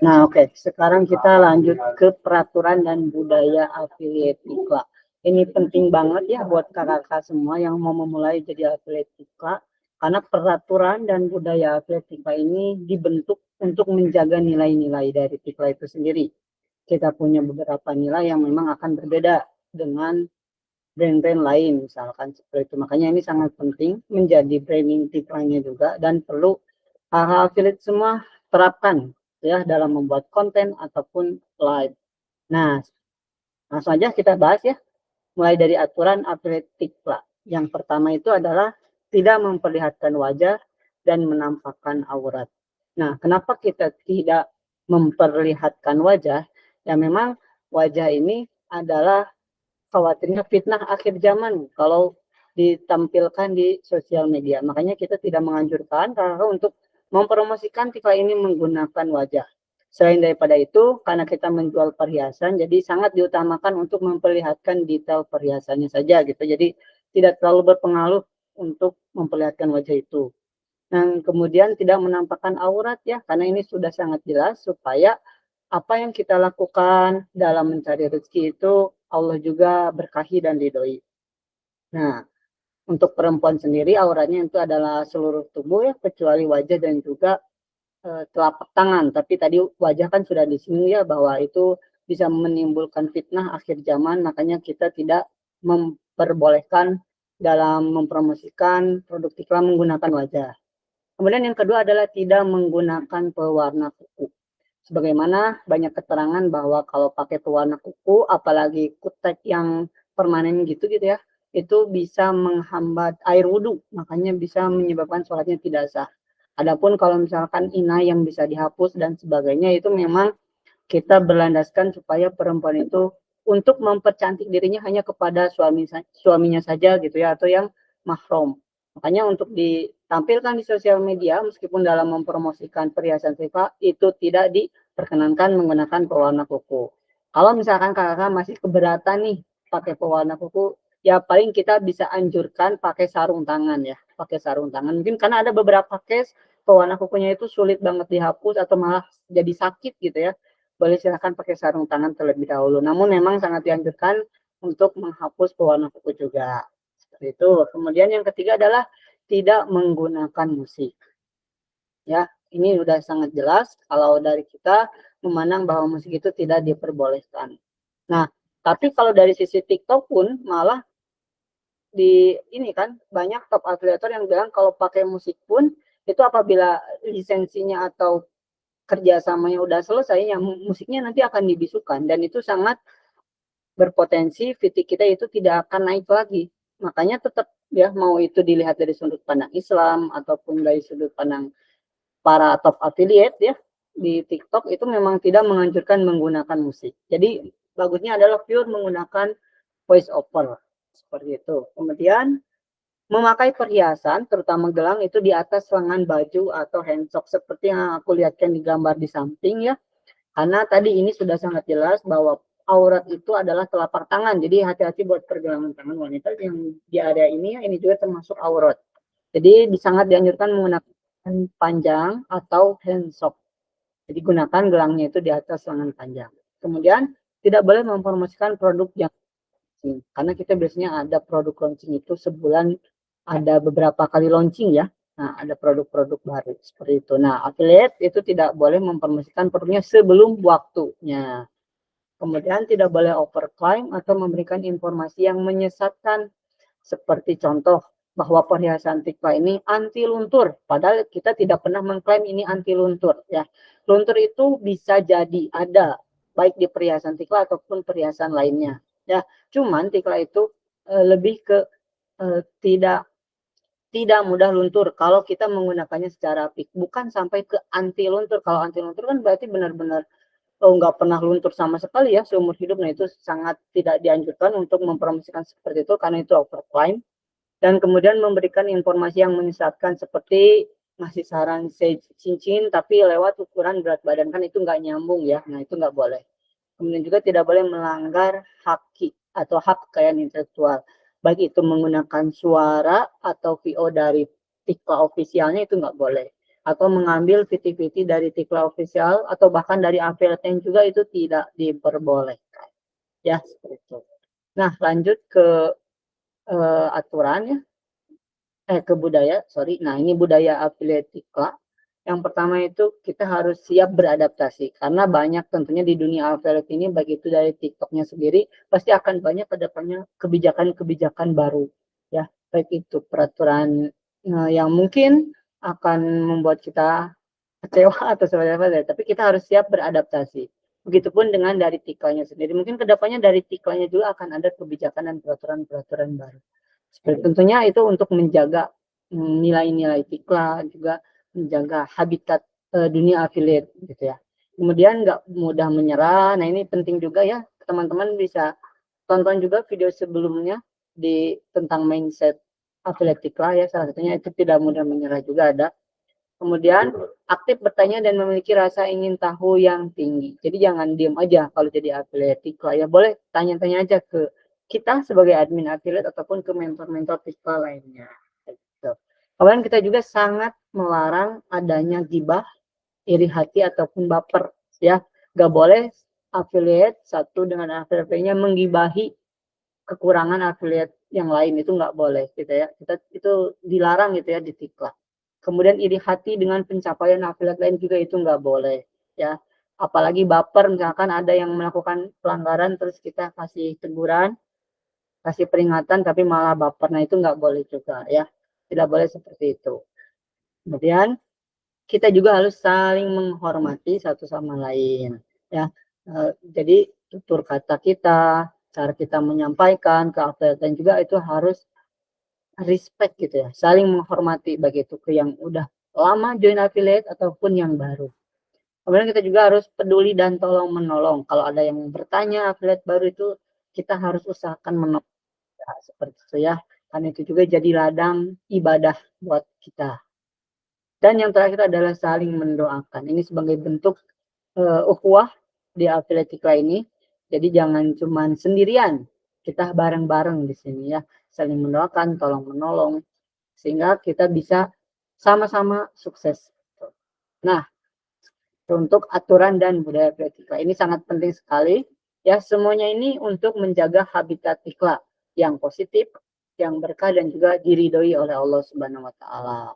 Nah, oke. Sekarang kita lanjut ke peraturan dan budaya affiliate iklan. Ini penting banget ya buat kakak-kakak semua yang mau memulai jadi affiliate iklan, karena peraturan dan budaya affiliate iklan ini dibentuk untuk menjaga nilai-nilai dari iklan itu sendiri. Kita punya beberapa nilai yang memang akan berbeda dengan brand-brand lain, misalkan seperti itu. Makanya ini sangat penting menjadi branding iklannya juga, dan perlu affiliate semua terapkan ya dalam membuat konten ataupun live. Nah, langsung aja kita bahas ya, mulai dari aturan affiliate iklan. Yang pertama itu adalah tidak memperlihatkan wajah dan menampakkan aurat. Nah, kenapa kita tidak memperlihatkan wajah? Ya memang wajah ini adalah khawatirnya fitnah akhir zaman kalau ditampilkan di sosial media. Makanya kita tidak menganjurkan kakak untuk mempromosikan tiktok ini menggunakan wajah. Selain daripada itu, karena kita menjual perhiasan, jadi sangat diutamakan untuk memperlihatkan detail perhiasannya saja gitu. Jadi tidak terlalu berpengaruh untuk memperlihatkan wajah itu. Nah, kemudian tidak menampakkan aurat ya, karena ini sudah sangat jelas supaya apa yang kita lakukan dalam mencari rezeki itu Allah juga berkahi dan ridhoi. Nah, untuk perempuan sendiri auratnya itu adalah seluruh tubuh ya, kecuali wajah dan juga telapak tangan. Tapi tadi wajah kan sudah disinggung ya bahwa itu bisa menimbulkan fitnah akhir zaman, makanya kita tidak memperbolehkan dalam mempromosikan produk iklan menggunakan wajah. Kemudian yang kedua adalah tidak menggunakan pewarna kuku. Sebagaimana banyak keterangan bahwa kalau pakai pewarna kuku, apalagi kutek yang permanen gitu ya, itu bisa menghambat air wudhu, makanya bisa menyebabkan sholatnya tidak sah. Adapun kalau misalkan inai yang bisa dihapus dan sebagainya, itu memang kita berlandaskan supaya perempuan itu untuk mempercantik dirinya hanya kepada suaminya saja gitu ya, atau yang mahram. Makanya untuk ditampilkan di sosial media, meskipun dalam mempromosikan perhiasan Siva, itu tidak diperkenankan menggunakan pewarna kuku. Kalau misalkan kakak masih keberatan nih pakai pewarna kuku, ya paling kita bisa anjurkan pakai sarung tangan ya, pakai sarung tangan. Mungkin karena ada beberapa case pewarna kukunya itu sulit banget dihapus atau malah jadi sakit gitu ya, boleh silakan pakai sarung tangan terlebih dahulu. Namun memang sangat dianjurkan untuk menghapus pewarna kuku juga. Seperti itu. Kemudian yang ketiga adalah tidak menggunakan musik. Ya, ini sudah sangat jelas kalau dari kita memandang bahwa musik itu tidak diperbolehkan. Nah, tapi kalau dari sisi TikTok pun malah di ini kan banyak top afiliator yang bilang kalau pakai musik pun itu apabila lisensinya atau kerjasamanya udah selesai, ya musiknya nanti akan dibisukan dan itu sangat berpotensi fitik kita itu tidak akan naik lagi. Makanya tetap ya mau itu dilihat dari sudut pandang Islam ataupun dari sudut pandang para top affiliate ya di TikTok itu memang tidak menganjurkan menggunakan musik. Jadi bagusnya adalah pure menggunakan voice over seperti itu. Kemudian memakai perhiasan terutama gelang itu di atas lengan baju atau handsock seperti yang aku lihatkan di gambar di samping ya. Karena tadi ini sudah sangat jelas bahwa aurat itu adalah telapak tangan. Jadi hati-hati buat pergelangan tangan wanita yang di area ini, ini juga termasuk aurat. Jadi sangat dianjurkan menggunakan panjang atau handsock. Jadi gunakan gelangnya itu di atas lengan panjang. Kemudian tidak boleh mempromosikan produk yang launching. Karena kita biasanya ada produk launching itu sebulan ada beberapa kali launching ya. Nah, ada produk-produk baru seperti itu. Nah, affiliate itu tidak boleh mempromosikan produknya sebelum waktunya. Kemudian tidak boleh overclaim atau memberikan informasi yang menyesatkan. Seperti contoh bahwa perhiasan Tikva ini anti luntur. Padahal kita tidak pernah mengklaim ini anti luntur ya. Luntur itu bisa jadi ada baik di perhiasan Tikva ataupun perhiasan lainnya. Ya, cuman Tikva itu lebih ke tidak mudah luntur kalau kita menggunakannya secara apik, bukan sampai ke anti luntur. Kalau anti luntur kan berarti benar-benar nggak pernah luntur sama sekali ya seumur hidup. Nah itu sangat tidak dianjurkan untuk mempromosikan seperti itu karena itu overclaim. Dan kemudian memberikan informasi yang menyesatkan seperti ngasih saran cincin tapi lewat ukuran berat badan, kan itu nggak nyambung ya. Nah itu nggak boleh. Kemudian juga tidak boleh melanggar hak atau hak kekayaan intelektual. Baik itu menggunakan suara atau VO dari TikTok ofisialnya itu nggak boleh. atau mengambil VT-VT dari Tikla official atau bahkan dari affiliate juga itu tidak diperbolehkan. Ya, seperti itu. Nah, lanjut ke aturan ya. Ke budaya, sorry. Nah, ini budaya affiliate Tikla. Yang pertama itu kita harus siap beradaptasi karena banyak tentunya di dunia affiliate ini baik itu dari TikToknya sendiri pasti akan banyak ke depannya kebijakan-kebijakan baru ya, baik itu peraturan yang mungkin akan membuat kita kecewa atau seperti apa, tapi kita harus siap beradaptasi. Begitupun dengan dari Tiklanya sendiri. Mungkin kedepannya dari Tiklanya juga akan ada kebijakan dan peraturan-peraturan baru. Seperti tentunya itu untuk menjaga nilai-nilai Tikla, juga menjaga habitat dunia affiliate gitu ya. Kemudian nggak mudah menyerah. Nah ini penting juga ya, teman-teman bisa tonton juga video sebelumnya di tentang mindset affiliate Tikla ya. Salah satunya itu tidak mudah menyerah juga ada. Kemudian aktif bertanya dan memiliki rasa ingin tahu yang tinggi. Jadi jangan diam aja kalau jadi affiliate Tikla ya. Boleh tanya-tanya aja ke kita sebagai admin affiliate ataupun ke mentor-mentor Tikla lainnya. Kemudian kita juga sangat melarang adanya gibah, iri hati ataupun baper ya. Gak boleh affiliate satu dengan affiliate-nya menggibahi kekurangan affiliate yang lain, itu nggak boleh gitu ya. Kita itu dilarang gitu ya di Tikla. Kemudian iri hati dengan pencapaian affiliate lain juga itu nggak boleh ya. Apalagi baper misalkan ada yang melakukan pelanggaran terus kita kasih teguran, kasih peringatan tapi malah baper. Nah itu nggak boleh juga ya. Tidak boleh seperti itu. Kemudian kita juga harus saling menghormati satu sama lain ya. Jadi tutur kata kita, cara kita menyampaikan ke affiliate juga itu harus respect gitu ya, saling menghormati baik itu ke yang udah lama join affiliate ataupun yang baru. Kemudian kita juga harus peduli dan tolong menolong. Kalau ada yang bertanya affiliate baru itu kita harus usahakan menolong ya, seperti itu ya. Karena itu juga jadi ladang ibadah buat kita. Dan yang terakhir adalah saling mendoakan. Ini sebagai bentuk ukhuwah di affiliate Tikla ini. Jadi jangan cuma sendirian, kita bareng-bareng di sini ya, saling mendoakan, tolong menolong, sehingga kita bisa sama-sama sukses. Nah, untuk aturan dan budaya affiliate Tikla ini sangat penting sekali ya, semuanya ini untuk menjaga habitat Tikla yang positif, yang berkah dan juga diridhoi oleh Allah Subhanahu wa taala.